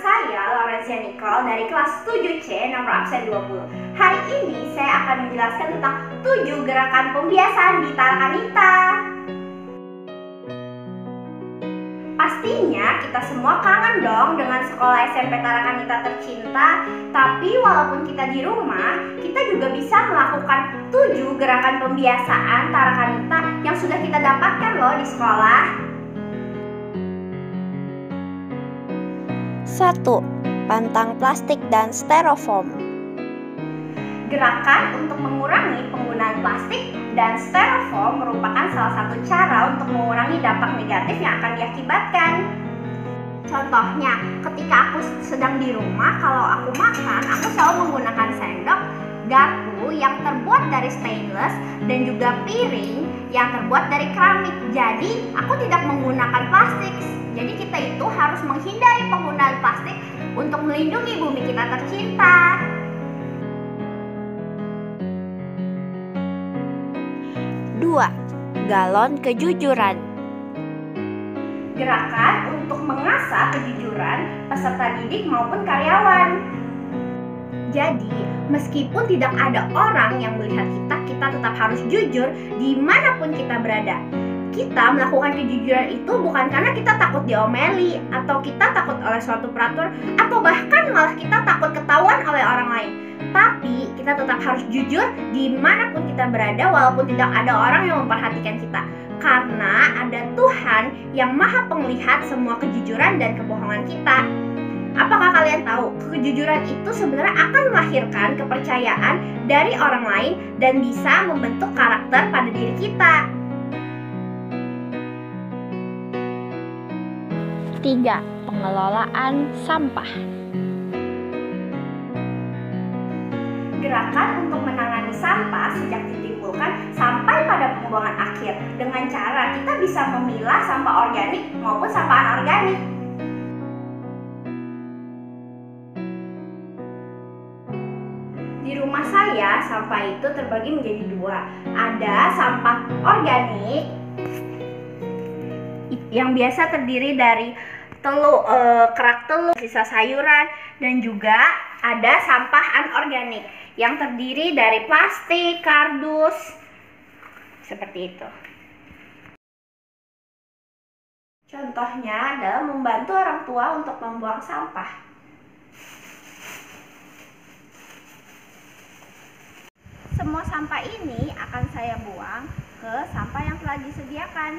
saya, Lorenzia Nicole dari kelas 7C nomor absen 20. Hari ini saya akan menjelaskan tentang 7 gerakan pembiasaan di Tarakanita. Pastinya kita semua kangen dong dengan sekolah SMP Tarakanita tercinta. Tapi walaupun kita di rumah, kita juga bisa melakukan 7 gerakan pembiasaan Tarakanita yang sudah kita dapatkan loh di sekolah. 1. Pantang plastik dan styrofoam. Gerakan untuk mengurangi penggunaan plastik dan styrofoam merupakan salah satu cara untuk mengurangi dampak negatif yang akan diakibatkan. Contohnya, ketika aku sedang di rumah, kalau aku makan, aku selalu menggunakan sendok, garpu yang terbuat dari stainless, dan juga piring yang terbuat dari keramik. Jadi, aku tidak menggunakan plastik. Jadi, kita itu harus menghindari penggunaan plastik untuk melindungi bumi kita tercinta. 2. Galon kejujuran. Gerakan untuk mengasah kejujuran peserta didik maupun karyawan. Jadi, meskipun tidak ada orang yang melihat kita tetap harus jujur dimanapun kita berada. Kita melakukan kejujuran itu bukan karena kita takut diomeli, atau kita takut oleh suatu peraturan, atau bahkan malah kita takut ketahuan oleh orang lain. Tapi kita tetap harus jujur dimanapun kita berada, walaupun tidak ada orang yang memperhatikan kita. Karena ada Tuhan yang maha penglihat semua kejujuran dan kebohongan kita. Apakah kalian tahu, kejujuran itu sebenarnya akan melahirkan kepercayaan dari orang lain dan bisa membentuk karakter pada diri kita. 3. Pengelolaan sampah. Gerakan untuk menangani sampah sejak ditimbulkan sampai pada pembuangan akhir dengan cara kita bisa memilah sampah organik maupun sampah anorganik. Di rumah saya, sampah itu terbagi menjadi 2. Ada sampah organik yang biasa terdiri dari kerak telur, sisa sayuran, dan juga ada sampah anorganik yang terdiri dari plastik, kardus, seperti itu. Contohnya adalah membantu orang tua untuk membuang sampah. Semua sampah ini akan saya buang ke sampah yang telah disediakan.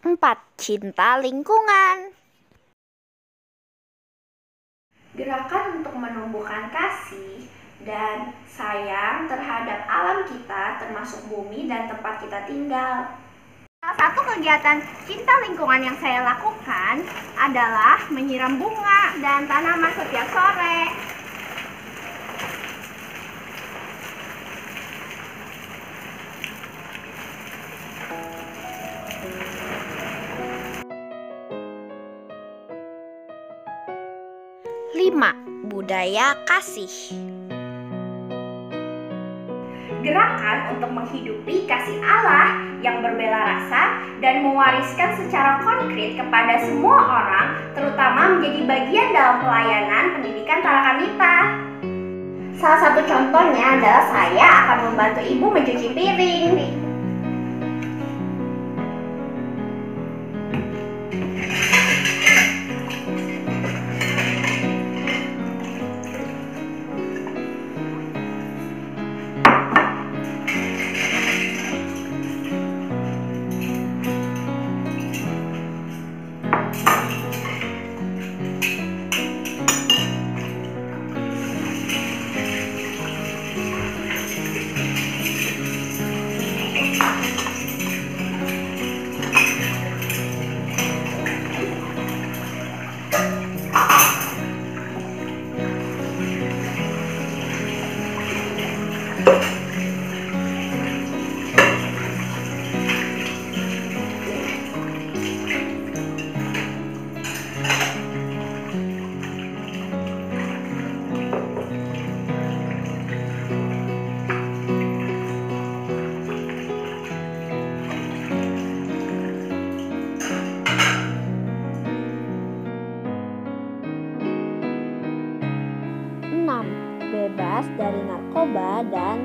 4. Cinta lingkungan. Gerakan untuk menumbuhkan kasih dan sayang terhadap alam kita, termasuk bumi dan tempat kita tinggal. Salah satu kegiatan cinta lingkungan yang saya lakukan adalah menyiram bunga dan tanaman setiap sore. Lima. Budaya kasih. Gerakan untuk menghidupi kasih Allah yang berbela rasa dan mewariskan secara konkret kepada semua orang, terutama menjadi bagian dalam pelayanan pendidikan Tarakanita. Salah satu contohnya adalah saya akan membantu ibu mencuci piring. 5.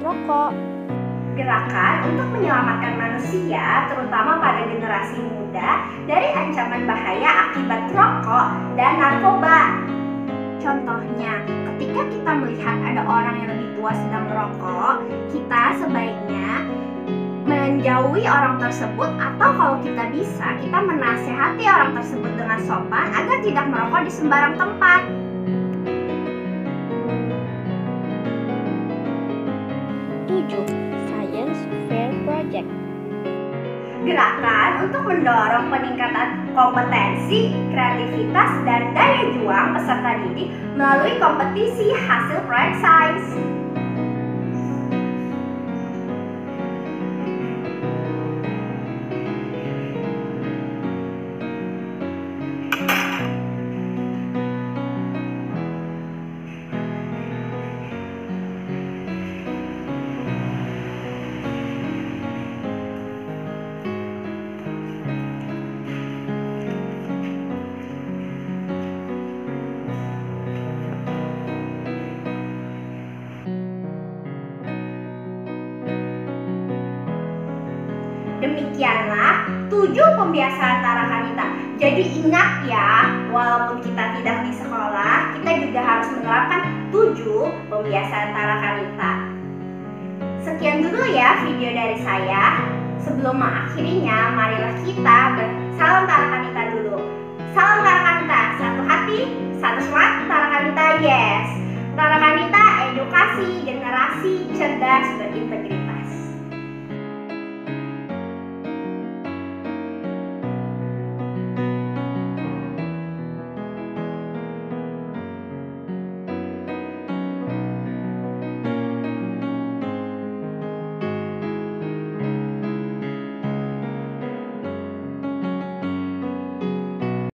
merokok. Gerakan untuk menyelamatkan manusia, terutama pada generasi muda, dari ancaman bahaya akibat rokok dan narkoba. Contohnya, ketika kita melihat ada orang yang lebih tua sedang merokok, kita sebaiknya menjauhi orang tersebut, atau kalau kita bisa, kita menasehati orang tersebut dengan sopan agar tidak merokok di sembarang tempat. Science Fair Project. Gerakan untuk mendorong peningkatan kompetensi, kreativitas, dan daya juang peserta didik melalui kompetisi hasil proyek sains. Demikianlah 7 pembiasaan Tarakanita. Jadi ingat ya, walaupun kita tidak di sekolah, kita juga harus menerapkan 7 pembiasaan Tarakanita. Sekian dulu ya video dari saya. Sebelum mengakhirinya, marilah kita bersalam Tarakanita dulu. Salam Tarakanita, satu hati, satu semangat, Tarakanita yes. Tarakanita edukasi generasi cerdas berintegritas.